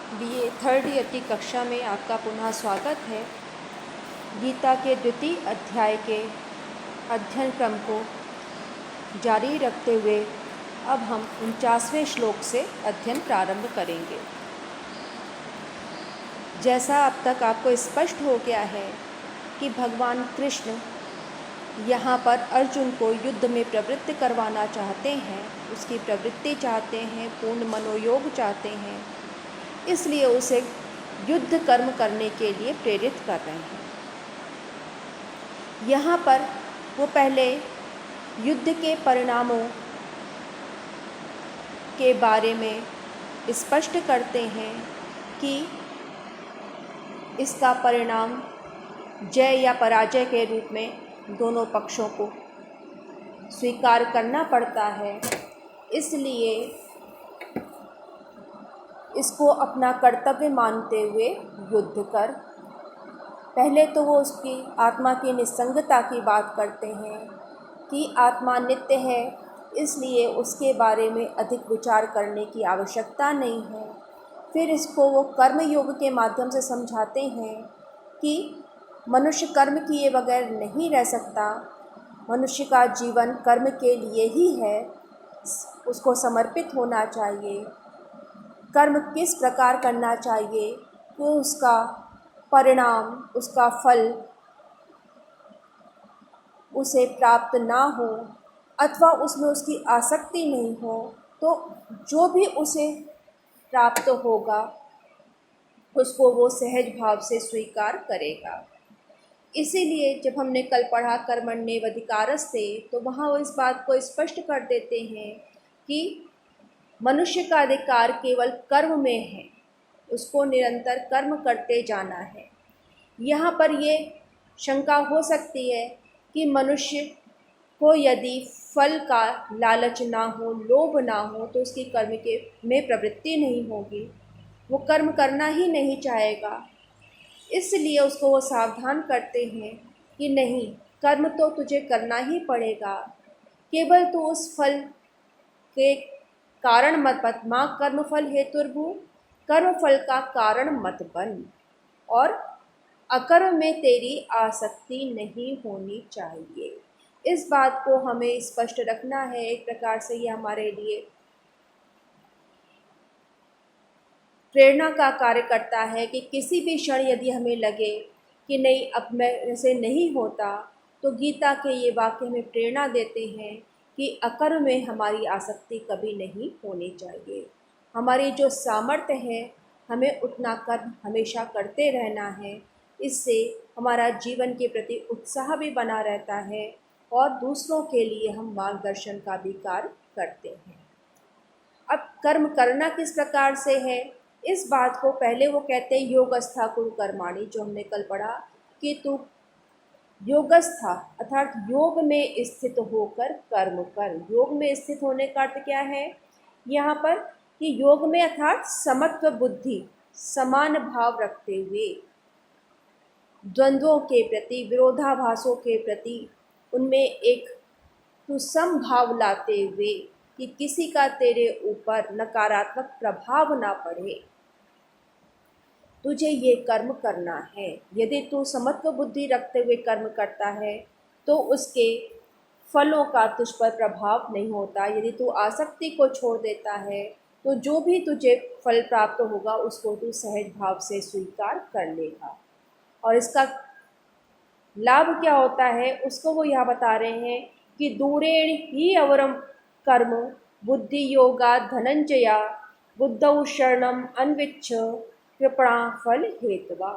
BA third year की कक्षा में आपका पुनः स्वागत है। गीता के द्वितीय अध्याय के अध्ययन क्रम को जारी रखते हुए अब हम 49वें श्लोक से अध्ययन प्रारंभ करेंगे। जैसा अब तक आपको स्पष्ट हो गया है कि भगवान कृष्ण यहाँ पर अर्जुन को युद्ध में प्रवृत्त करवाना चाहते हैं, उसकी प्रवृत्ति चाहते हैं, पूर्ण मनोयोग चाहते हैं, इसलिए उसे युद्ध कर्म करने के लिए प्रेरित कर रहे हैं। यहाँ पर वो पहले युद्ध के परिणामों के बारे में स्पष्ट करते हैं कि इसका परिणाम जय या पराजय के रूप में दोनों पक्षों को स्वीकार करना पड़ता है। इसलिए इसको अपना कर्तव्य मानते हुए युद्ध कर। पहले तो वो उसकी आत्मा की निस्संगता की बात करते हैं कि आत्मा नित्य है, इसलिए उसके बारे में अधिक विचार करने की आवश्यकता नहीं है। फिर इसको वो कर्म योग के माध्यम से समझाते हैं कि मनुष्य कर्म किए बगैर नहीं रह सकता, मनुष्य का जीवन कर्म के लिए ही है, उसको समर्पित होना चाहिए। कर्म किस प्रकार करना चाहिए तो उसका परिणाम, उसका फल उसे प्राप्त ना हो अथवा उसमें उसकी आसक्ति नहीं हो, तो जो भी उसे प्राप्त होगा उसको वो सहज भाव से स्वीकार करेगा। इसीलिए जब हमने कल पढ़ा कर्मण्येवाधिकारस्ते, तो वहाँ वो इस बात को स्पष्ट कर देते हैं कि मनुष्य का अधिकार केवल कर्म में है, उसको निरंतर कर्म करते जाना है। यहाँ पर ये शंका हो सकती है कि मनुष्य को यदि फल का लालच ना हो, लोभ ना हो, तो उसकी कर्म के में प्रवृत्ति नहीं होगी, वो कर्म करना ही नहीं चाहेगा। इसलिए उसको वो सावधान करते हैं कि नहीं, कर्म तो तुझे करना ही पड़ेगा, केवल तू उस फल के कारण मत माँ कर्म फल हेतुर्भु, कर्म फल का कारण मत बन, और अकर्म में तेरी आसक्ति नहीं होनी चाहिए। इस बात को हमें स्पष्ट रखना है। एक प्रकार से ये हमारे लिए प्रेरणा का कार्य करता है कि किसी भी क्षण यदि हमें लगे कि नहीं, अब मेरे से नहीं होता, तो गीता के ये वाक्य हमें प्रेरणा देते हैं कि अकर्म में हमारी आसक्ति कभी नहीं होनी चाहिए। हमारी जो सामर्थ्य है, हमें उतना कर्म हमेशा करते रहना है। इससे हमारा जीवन के प्रति उत्साह भी बना रहता है और दूसरों के लिए हम मार्गदर्शन का भी कार्य करते हैं। अब कर्म करना किस प्रकार से है, इस बात को पहले वो कहते हैं योगस्था कुरु कर्माणि, जो हमने कल पढ़ा कि तू योगस्था अर्थात योग में स्थित होकर कर्म कर। योग में स्थित होने का अर्थ क्या है यहाँ पर कि योग में अर्थात समत्व बुद्धि, समान भाव रखते हुए, द्वंद्वों के प्रति, विरोधाभासों के प्रति उनमें एक तू समभाव लाते हुए कि किसी का तेरे ऊपर नकारात्मक प्रभाव ना पड़े, तुझे ये कर्म करना है। यदि तू समत्व बुद्धि रखते हुए कर्म करता है तो उसके फलों का तुझ पर प्रभाव नहीं होता। यदि तू आसक्ति को छोड़ देता है तो जो भी तुझे फल प्राप्त होगा उसको तू सहज भाव से स्वीकार कर लेगा। और इसका लाभ क्या होता है उसको वो यहाँ बता रहे हैं कि दूरेण ही अवरम कर्म बुद्धि योगा धनंजया बुद्धौ शरणम अन्विच्छ कृपणा फल हेतवा।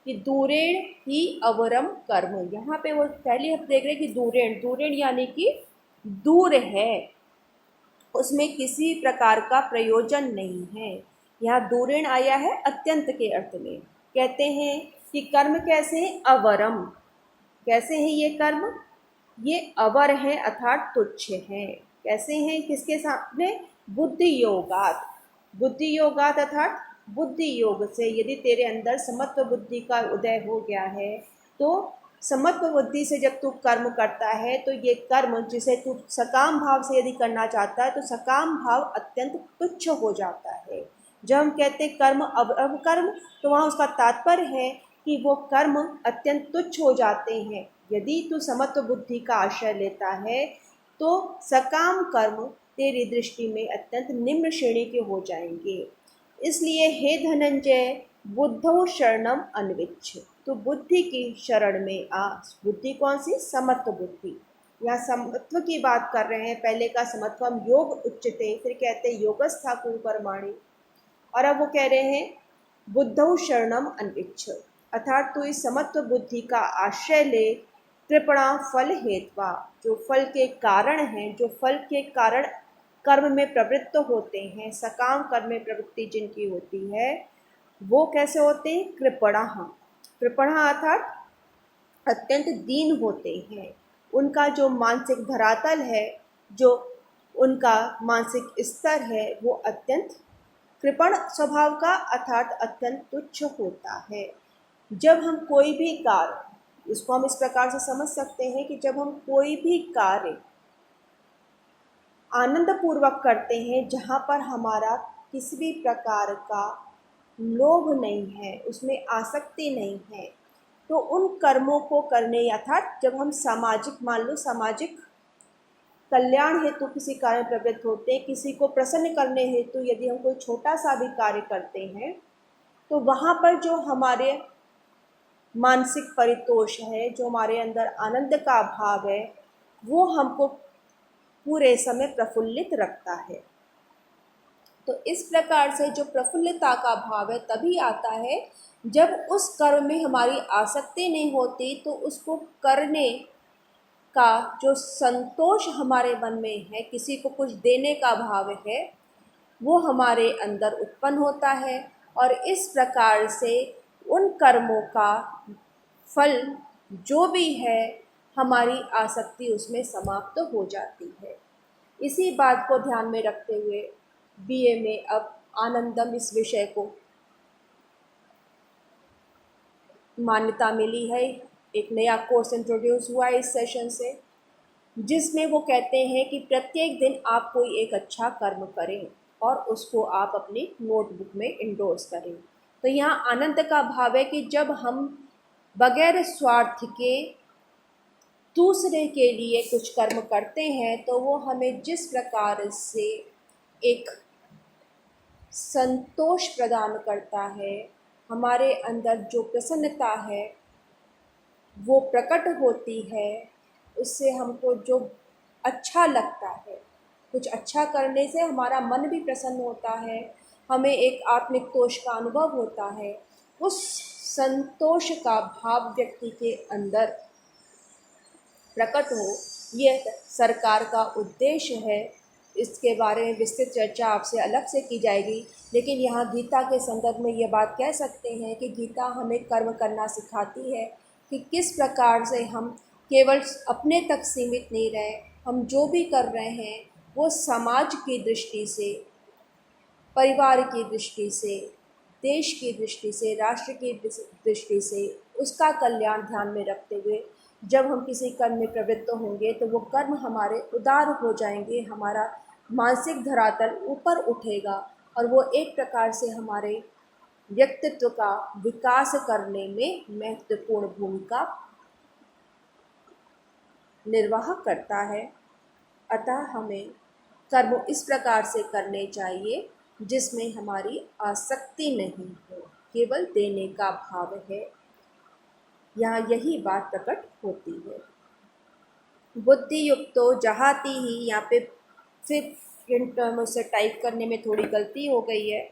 कि दूरेण ही अवरम कर्म, यहाँ पे वो पहले हम देख रहे हैं कि दूरेण, दूरेण यानी कि दूर है, उसमें किसी प्रकार का प्रयोजन नहीं है। यहाँ दूरेण आया है अत्यंत के अर्थ में। कहते हैं कि कर्म कैसे है, अवरम। कैसे है ये कर्म, ये अवर है अर्थात तुच्छ है। कैसे हैं, किसके सामने, बुद्धि योगात। बुद्धि योगात अर्थात बुद्धि योग से यदि तेरे अंदर समत्व बुद्धि का उदय हो गया है, तो समत्व बुद्धि से जब तू कर्म करता है तो ये कर्म जिसे तू सकाम भाव से यदि करना चाहता है तो सकाम भाव अत्यंत तुच्छ हो जाता है। जब हम कहते हैं कर्म अवकर्म, तो वहाँ उसका तात्पर्य है कि वो कर्म अत्यंत तुच्छ हो जाते हैं। यदि तू समत्व बुद्धि का आश्रय लेता है तो सकाम कर्म तेरी दृष्टि में अत्यंत निम्न श्रेणी के हो जाएंगे। इसलिए हे धनंजय, बुद्धौ शरणम अन्विच्छ, तो बुद्धि की शरण में आ। बुद्धि कौन सी? समत्व बुद्धि। यहाँ समत्व की बात कर रहे हैं। पहले का समत्वम योग उच्चते, फिर कहते हैं योगस्था कुकर्माणि, और अब वो कह रहे हैं बुद्धौ शरणम अन्विच्छ, अर्थात तू इस समत्व बुद्धि का आश्रय ले। कृपणा फल हेत्वा, जो फल के कारण हैं, जो फल के कारण कर्म में प्रवृत्त होते हैं, सकाम कर्म में प्रवृत्ति जिनकी होती है, वो कैसे होते हैं? कृपणा। कृपणा अर्थात अत्यंत दीन होते हैं। उनका जो मानसिक धरातल है, जो उनका मानसिक स्तर है, वो अत्यंत कृपण स्वभाव का अर्थात अत्यंत तुच्छ होता है। जब हम कोई भी कार्य, इसको हम इस प्रकार से समझ सकते हैं कि जब हम कोई भी कार्य आनंद पूर्वक करते हैं, जहाँ पर हमारा किसी भी प्रकार का लोभ नहीं है, उसमें आसक्ति नहीं है, तो उन कर्मों को करने, अर्थात जब हम सामाजिक, मान लो सामाजिक कल्याण हेतु किसी कार्य में प्रवृत्त होते हैं, किसी को प्रसन्न करने हेतु यदि हम कोई छोटा सा भी कार्य करते हैं, तो वहाँ पर जो हमारे मानसिक परितोष है, जो हमारे अंदर आनंद का भाव है, वो हमको पूरे समय प्रफुल्लित रखता है। तो इस प्रकार से जो प्रफुल्लता का भाव है तभी आता है जब उस कर्म में हमारी आसक्ति नहीं होती, तो उसको करने का जो संतोष हमारे मन में है, किसी को कुछ देने का भाव है, वो हमारे अंदर उत्पन्न होता है, और इस प्रकार से उन कर्मों का फल जो भी है, हमारी आसक्ति उसमें समाप्त हो जाती है। इसी बात को ध्यान में रखते हुए बीए में अब आनंदम इस विषय को मान्यता मिली है। एक नया कोर्स इंट्रोड्यूस हुआ है इस सेशन से, जिसमें वो कहते हैं कि प्रत्येक दिन आप कोई एक अच्छा कर्म करें और उसको आप अपनी नोटबुक में इंडोर्स करें। तो यहाँ आनंद का भाव है कि जब हम बगैर स्वार्थ के दूसरे के लिए कुछ कर्म करते हैं, तो वो हमें जिस प्रकार से एक संतोष प्रदान करता है, हमारे अंदर जो प्रसन्नता है वो प्रकट होती है, उससे हमको जो अच्छा लगता है, कुछ अच्छा करने से हमारा मन भी प्रसन्न होता है, हमें एक आत्मिक तोष का अनुभव होता है। उस संतोष का भाव व्यक्ति के अंदर प्रकट हो, यह सरकार का उद्देश्य है। इसके बारे में विस्तृत चर्चा आपसे अलग से की जाएगी, लेकिन यहाँ गीता के संदर्भ में ये बात कह सकते हैं कि गीता हमें कर्म करना सिखाती है कि किस प्रकार से हम केवल अपने तक सीमित नहीं रहे, हम जो भी कर रहे हैं वो समाज की दृष्टि से, परिवार की दृष्टि से, देश की दृष्टि से, राष्ट्र की दृष्टि से उसका कल्याण ध्यान में रखते हुए जब हम किसी कर्म में प्रवृत्त होंगे, तो वो कर्म हमारे उदार हो जाएंगे, हमारा मानसिक धरातल ऊपर उठेगा, और वो एक प्रकार से हमारे व्यक्तित्व का विकास करने में महत्वपूर्ण भूमिका निर्वाह करता है। अतः हमें कर्म इस प्रकार से करने चाहिए जिसमें हमारी आसक्ति नहीं हो, केवल देने का भाव है। यहाँ यही बात प्रकट होती है। बुद्धि युक्तो जहाति ही, यहाँ पे फिर मुझसे टाइप करने में थोड़ी गलती हो गई है,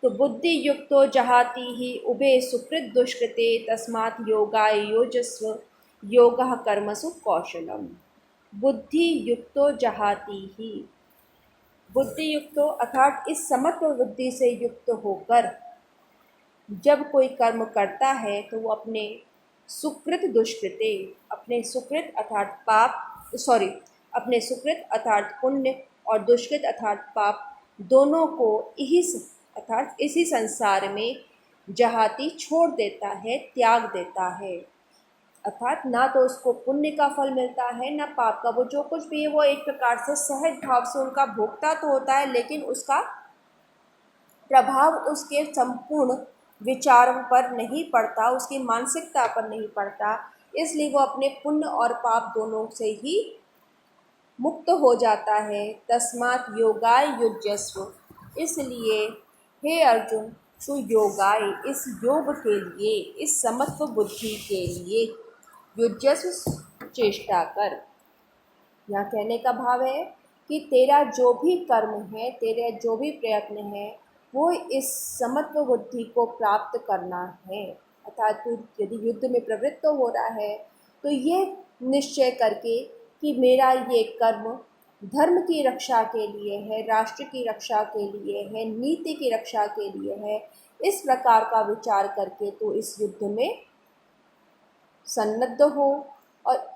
तो बुद्धि युक्तो जहाति ही उभे सुकृत दुष्कृते तस्मात् योगाय योजस्व योगः कर्मसु कौशलम। बुद्धि युक्तो जहाति ही, बुद्धि युक्तो अर्थात इस समत्व बुद्धि से युक्त होकर जब कोई कर्म करता है, तो वो अपने सुकृत दुष्कृते, अपने सुकृत अर्थात पाप, अपने सुकृत अर्थात पुण्य और दुष्कृत अर्थात पाप दोनों को अर्थात इसी संसार में जहाती छोड़ देता है, त्याग देता है। अर्थात ना तो उसको पुण्य का फल मिलता है ना पाप का, वो जो कुछ भी है वो एक प्रकार से सहज भाव से उनका भोगता तो होता है, लेकिन उसका प्रभाव उसके संपूर्ण विचारों पर नहीं पड़ता, उसकी मानसिकता पर नहीं पड़ता, इसलिए वो अपने पुण्य और पाप दोनों से ही मुक्त हो जाता है। तस्मात् योगाय युज्यस्व, इसलिए हे अर्जुन तू योगाय, इस योग के लिए, इस समत्व बुद्धि के लिए युज्यस्व, चेष्टा कर। यहाँ कहने का भाव है कि तेरा जो भी कर्म है, तेरे जो भी प्रयत्न है, वो इस समत्व बुद्धि को प्राप्त करना है। अर्थात तू यदि युद्ध में प्रवृत्त हो रहा है तो ये निश्चय करके कि मेरा ये कर्म धर्म की रक्षा के लिए है, राष्ट्र की रक्षा के लिए है, नीति की रक्षा के लिए है, इस प्रकार का विचार करके तू इस युद्ध में सन्नद्ध हो। और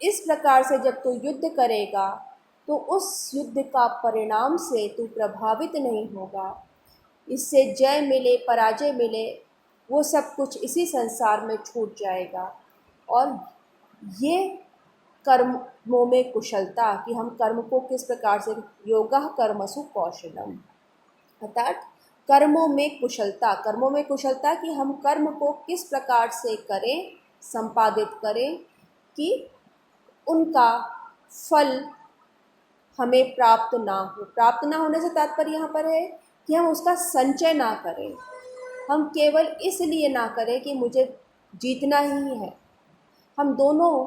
इस प्रकार से जब तू युद्ध करेगा तो उस युद्ध का परिणाम से तू प्रभावित नहीं होगा। इससे जय मिले पराजय मिले, वो सब कुछ इसी संसार में छूट जाएगा। और ये कर्मों में कुशलता, कि हम कर्म को किस प्रकार से, योगः कर्मसु कौशलम, अर्थात कर्मों में कुशलता, कर्मों में कुशलता कि हम कर्म को किस प्रकार से करें, संपादित करें कि उनका फल हमें प्राप्त ना हो। प्राप्त ना होने से तात्पर्य यहाँ पर है कि हम उसका संचय ना करें, हम केवल इसलिए ना करें कि मुझे जीतना ही है। हम दोनों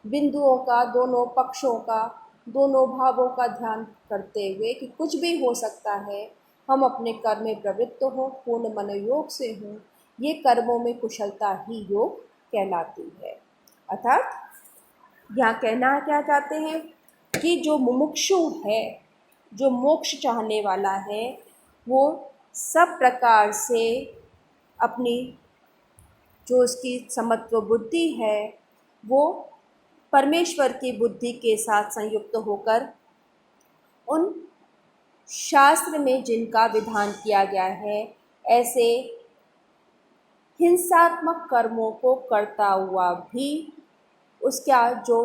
बिंदुओं का, दोनों पक्षों का, दोनों भावों का ध्यान करते हुए कि कुछ भी हो सकता है, हम अपने कर्म में प्रवृत्त हों, पूर्ण मनोयोग से हों, ये कर्मों में कुशलता ही योग कहलाती है। अर्थात यहाँ कहना क्या चाहते हैं कि जो मुमुक्षु है, जो मोक्ष चाहने वाला है, वो सब प्रकार से अपनी जो उसकी समत्व बुद्धि है वो परमेश्वर की बुद्धि के साथ संयुक्त होकर उन शास्त्र में जिनका विधान किया गया है ऐसे हिंसात्मक कर्मों को करता हुआ भी उसका जो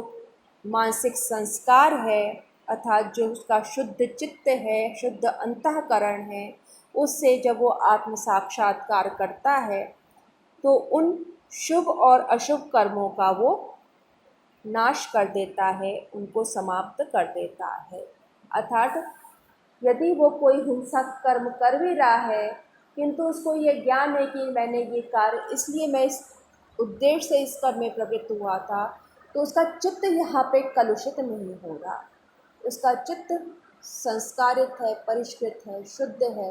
मानसिक संस्कार है, अर्थात जो उसका शुद्ध चित्त है, शुद्ध अंतःकरण है, उससे जब वो आत्म साक्षात्कार करता है तो उन शुभ और अशुभ कर्मों का वो नाश कर देता है, उनको समाप्त कर देता है। अर्थात यदि वो कोई हिंसक कर्म कर भी रहा है किंतु उसको ये ज्ञान है कि मैंने ये कार्य इसलिए मैं इस उद्देश्य से इस कर्म में प्रवृत्त हुआ था, तो उसका चित्त यहाँ पे कलुषित नहीं हो रहा, उसका चित्त संस्कारित है, परिष्कृत है, शुद्ध है।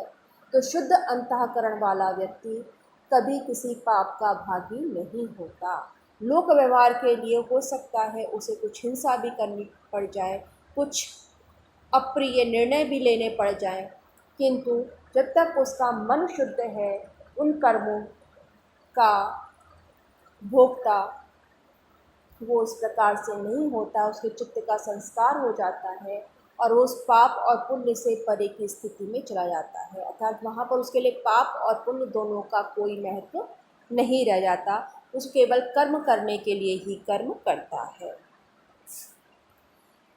तो शुद्ध अंतःकरण वाला व्यक्ति कभी किसी पाप का भागी नहीं होता। लोक व्यवहार के लिए हो सकता है उसे कुछ हिंसा भी करनी पड़ जाए, कुछ अप्रिय निर्णय भी लेने पड़ जाएं, किंतु जब तक उसका मन शुद्ध है, उन कर्मों का भोक्ता वो उस प्रकार से नहीं होता, उसके चित्त का संस्कार हो जाता है और वो उस पाप और पुण्य से परे की स्थिति में चला जाता है। अर्थात वहाँ पर उसके लिए पाप और पुण्य दोनों का कोई महत्व नहीं रह जाता, उस केवल कर्म करने के लिए ही कर्म करता है।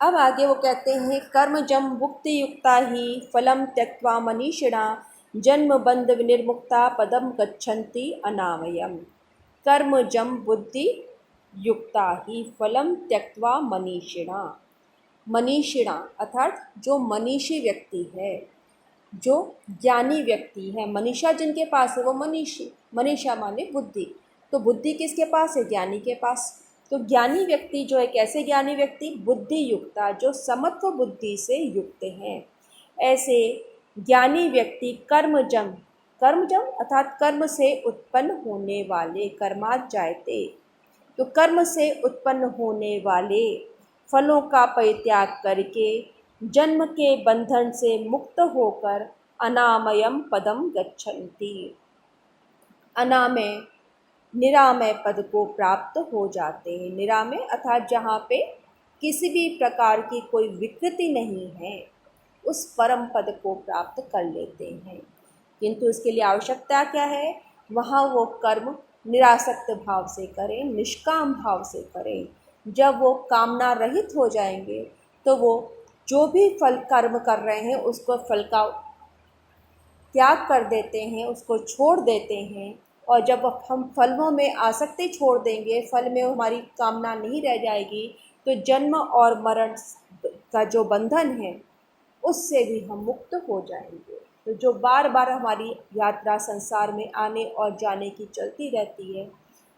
अब आगे वो कहते हैं कर्मजं मुक्ति युक्ता ही फलम त्यक्त्वा मनीषिणा जन्म बंध विनिर्मुक्ता पदम गच्छन्ति अनामयम्। कर्मजं बुद्धि युक्ता ही फलम त्यक्त्वा मनीषिणा, मनीषिणा अर्थात जो मनीषी व्यक्ति है, जो ज्ञानी व्यक्ति है, मनीषा जिनके पास है वो मनीषी, मनीषा माने बुद्धि, तो बुद्धि किसके पास है, ज्ञानी के पास। तो ज्ञानी व्यक्ति जो है, कैसे ज्ञानी व्यक्ति, बुद्धि युक्ता, जो समत्व बुद्धि से युक्त हैं, ऐसे ज्ञानी व्यक्ति कर्मजं, कर्मजं अर्थात कर्म से उत्पन्न होने वाले, कर्मात् जायते, तो कर्म से उत्पन्न होने वाले फलों का परित्याग करके जन्म के बंधन से मुक्त होकर अनामयम पदम गच्छन्ति, अनामय निरामय पद को प्राप्त हो जाते हैं। निरामय अर्थात जहाँ पे किसी भी प्रकार की कोई विकृति नहीं है, उस परम पद को प्राप्त कर लेते हैं। किंतु इसके लिए आवश्यकता क्या है, वहाँ वो कर्म निरासक्त भाव से करें, निष्काम भाव से करें। जब वो कामना रहित हो जाएंगे तो वो जो भी फल कर्म कर रहे हैं उसको फल का त्याग कर देते हैं, उसको छोड़ देते हैं, और जब हम फलों में आसक्ति छोड़ देंगे, फल में हमारी कामना नहीं रह जाएगी, तो जन्म और मरण का जो बंधन है उससे भी हम मुक्त हो जाएंगे। तो जो बार बार हमारी यात्रा संसार में आने और जाने की चलती रहती है,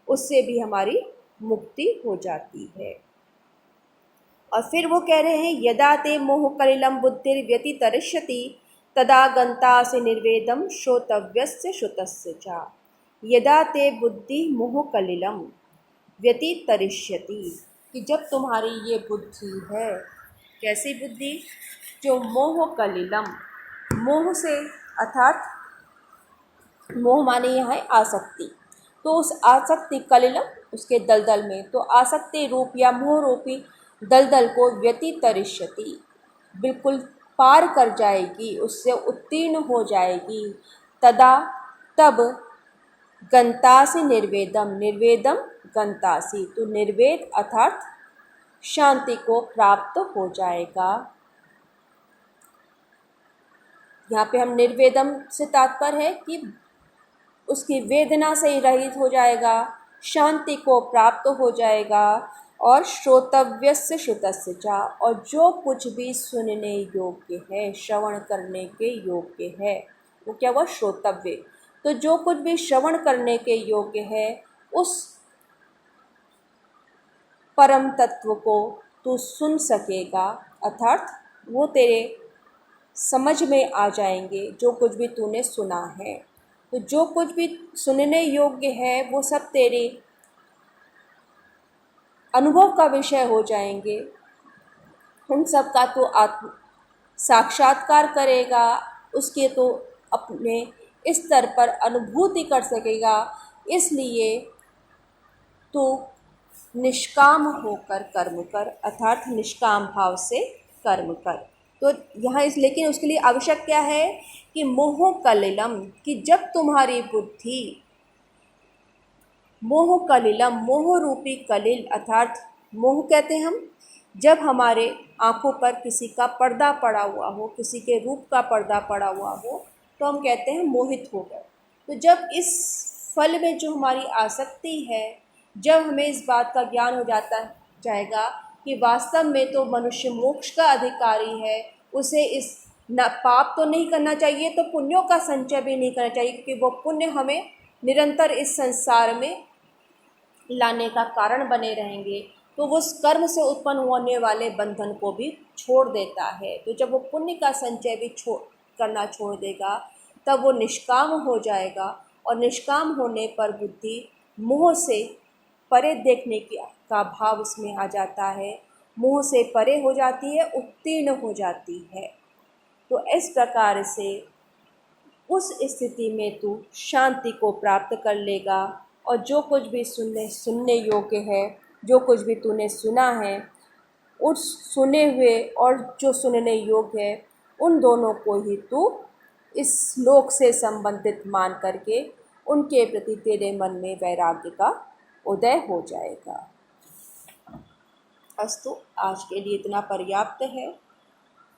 उससे भी हमारी मुक्ति हो जाती है। और फिर वो कह रहे हैं, यदा ते मोह कलिलम बुद्धिर्व्यतितरिष्यति तदा गंतासि निर्वेदम श्रोतव्यस्य श्रुतस्य च। यदा ते बुद्धि मोह कलिलम व्यतितरिष्यति, कि जब तुम्हारी ये बुद्धि है, कैसी बुद्धि, जो मोह कलिलम, मोह से अर्थात मोह माने यहाँ है आसक्ति, तो उस आसक्ति कलिलम उसके दलदल में, तो आसक्ति रूप या मोह रूपी दलदल को व्यतितरिष्यति बिल्कुल पार कर जाएगी, उससे उत्तीर्ण हो जाएगी। तदा तब गंतासि निर्वेदम, निर्वेदम गंतासि, तो निर्वेद अर्थात शांति को प्राप्त हो जाएगा। यहाँ पे हम निर्वेदम से तात्पर्य है कि उसकी वेदना से ही रहित हो जाएगा, शांति को प्राप्त हो जाएगा। और श्रोतव्यस्य श्रुतस्य च, और जो कुछ भी सुनने योग्य है, श्रवण करने के योग्य है, वो क्या हुआ, श्रोतव्य। तो जो कुछ भी श्रवण करने के योग्य है, उस परम तत्व को तू सुन सकेगा, अर्थात वो तेरे समझ में आ जाएंगे जो कुछ भी तूने सुना है। तो जो कुछ भी सुनने योग्य है वो सब तेरे अनुभव का विषय हो जाएंगे, उन सब का तो आत्म साक्षात्कार करेगा, उसके तो अपने इस स्तर पर अनुभूति कर सकेगा। इसलिए तो निष्काम होकर कर्म कर, अर्थात निष्काम भाव से कर्म कर। तो यहाँ इस लेकिन उसके लिए आवश्यक क्या है कि मोह कलिलम, कि जब तुम्हारी बुद्धि मोह कलिलम, मोह रूपी कलिल, अर्थात मोह कहते हैं हम जब हमारे आँखों पर किसी का पर्दा पड़ा हुआ हो, किसी के रूप का पर्दा पड़ा हुआ हो, तो हम कहते हैं मोहित हो गए। तो जब इस फल में जो हमारी आसक्ति है, जब हमें इस बात का ज्ञान हो जाएगा कि वास्तव में तो मनुष्य मोक्ष का अधिकारी है, उसे इस न पाप तो नहीं करना चाहिए, तो पुण्यों का संचय भी नहीं करना चाहिए, क्योंकि वो पुण्य हमें निरंतर इस संसार में लाने का कारण बने रहेंगे, तो वो उस कर्म से उत्पन्न होने वाले बंधन को भी छोड़ देता है। तो जब वो पुण्य का संचय भी करना छोड़ देगा, तब वो निष्काम हो जाएगा, और निष्काम होने पर बुद्धि मोह से परे देखने का भाव उसमें आ जाता है, मोह से परे हो जाती है, उत्तीर्ण हो जाती है। तो इस प्रकार से उस स्थिति में तू शांति को प्राप्त कर लेगा, और जो कुछ भी सुनने योग्य है, जो कुछ भी तूने सुना है, उस सुने हुए और जो सुनने योग्य है, उन दोनों को ही तू इस लोक से संबंधित मान करके उनके प्रति तेरे मन में वैराग्य का उदय हो जाएगा। अस्तु, आज के लिए इतना पर्याप्त है।